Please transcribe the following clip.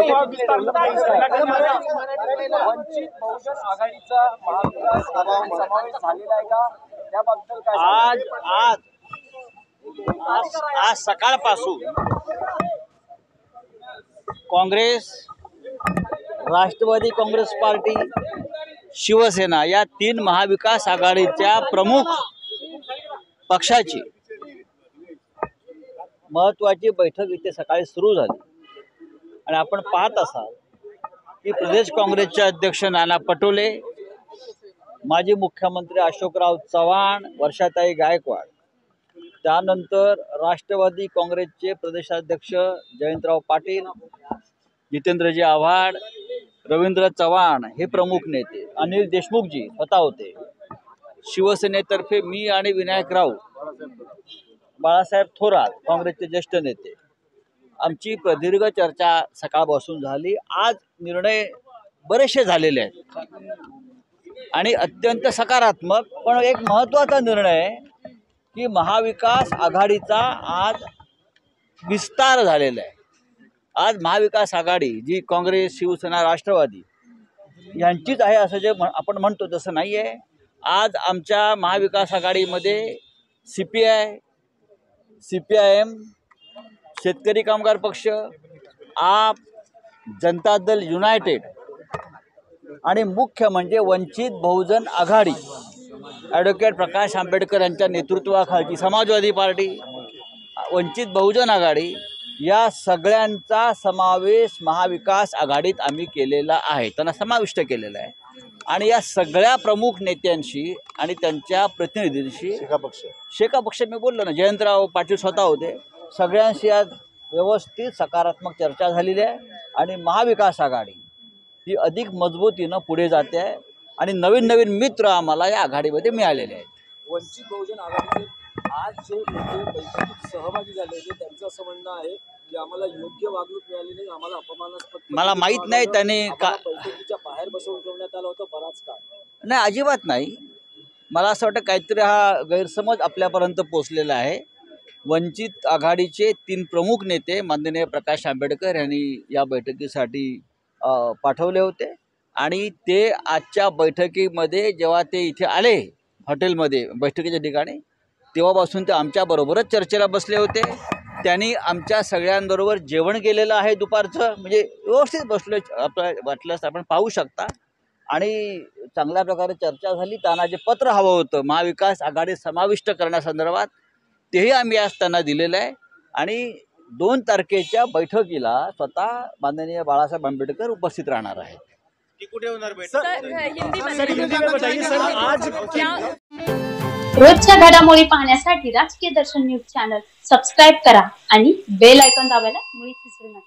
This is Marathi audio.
वंचित बहुजन आघाडीचा महाविकास आघाडीत समावेश झालेला आहे का त्याबद्दल काय? आज सकाळपासून काँग्रेस, राष्ट्रवादी काँग्रेस पार्टी, शिवसेना या 3 महाविकास आघाडीच्या प्रमुख पक्षाची महत्त्वाची बैठक इथे सकाळी सुरू झाली आणि आपण पाहत असाल की प्रदेश काँग्रेसचे अध्यक्ष नाना पटोले, माजी मुख्यमंत्री अशोकराव चव्हाण, वर्षाताई गायकवाड, त्यानंतर राष्ट्रवादी काँग्रेसचे प्रदेशाध्यक्ष जयंतराव पाटील, जितेंद्रजी आव्हाड, रवींद्र चव्हाण हे प्रमुख नेते, अनिल देशमुखजी स्वतः होते, शिवसेनेतर्फे मी आणि विनायक राऊत, बाळासाहेब थोरात काँग्रेसचे ज्येष्ठ नेते, आमची प्रदीर्घ चर्चा सकाळपासून झाली। आज निर्णय बरेचसे झालेले आहेत आणि अत्यंत सकारात्मक, पण एक महत्त्वाचा निर्णय की महाविकास आघाडीचा आज विस्तार झालेला आहे। आज महाविकास आघाडी जी काँग्रेस, शिवसेना, राष्ट्रवादी यांचीच आहे असं जे आपण म्हणतो तसं नाही आहे। आज आमच्या महाविकास आघाडीमध्ये CPI, CPIM, शेतकरी कामगार पक्ष, आप, जनता दल युनायटेड आणि मुख्य म्हणजे वंचित बहुजन आघाडी, ॲडव्होकेट प्रकाश आंबेडकर यांच्या नेतृत्वाखाली समाजवादी पार्टी, वंचित बहुजन आघाडी या सगळ्यांचा समावेश महाविकास आघाडीत आम्ही केलेला आहे, त्यांना समाविष्ट केलेला आहे। आणि या सगळ्या प्रमुख नेत्यांशी आणि त्यांच्या प्रतिनिधींशी, शेका पक्ष मी बोललो ना, जयंतराव पाटील स्वतः होते, सगळ्यांशी आज व्यवस्थित सकारात्मक चर्चा झालेली आहे आणि महाविकास आघाडी ही अधिक मजबूतीनं पुढे जाते आहे आणि नवीन नवीन मित्र आम्हाला या आघाडीमध्ये मिळालेले आहेत। वंचित बहुजन आघाडीचे आज जे बैठकीत सहभागी झाले होते त्यांचं असं म्हणणं आहे की आम्हाला योग्य वागणूक मिळाली नाही, आम्हाला अपमानास्पद, मला माहीत नाही त्याने बैठकीच्या बाहेर बसवून ठेवण्यात आलं होतं बराच काळ। नाही, अजिबात नाही। मला असं वाटतं काहीतरी हा गैरसमज आपल्यापर्यंत पोचलेला आहे। वंचित आघाडीचे 3 प्रमुख नेते माननीय प्रकाश आंबेडकर यांनी या बैठकीसाठी पाठवले होते आणि ते आजच्या बैठकीमध्ये जेव्हा ते इथे आले हॉटेलमध्ये बैठकीच्या ठिकाणी, तेव्हापासून ते आमच्याबरोबरच चर्चेला बसले होते। त्यांनी आमच्या सगळ्यांबरोबर जेवण केलेलं आहे दुपारचं, म्हणजे व्यवस्थित बसलो, आपलं वाटलंच आपण पाहू शकता आणि चांगल्या प्रकारे चर्चा झाली। त्यांना जे पत्र हवं होतं महाविकास आघाडीत समाविष्ट करण्यासंदर्भात तेही आम्ही आज त्यांना दिलेलं आहे आणि 2 तारखेच्या बैठकीला स्वतः माननीय बाळासाहेब आंबेडकर उपस्थित राहणार आहेत। रोजच्या घडामोडी पाहण्यासाठी राजकीय दर्शन न्यूज चॅनल सबस्क्राईब करा आणि बेल आयकॉन दाबायला मुळीच विसरू नका।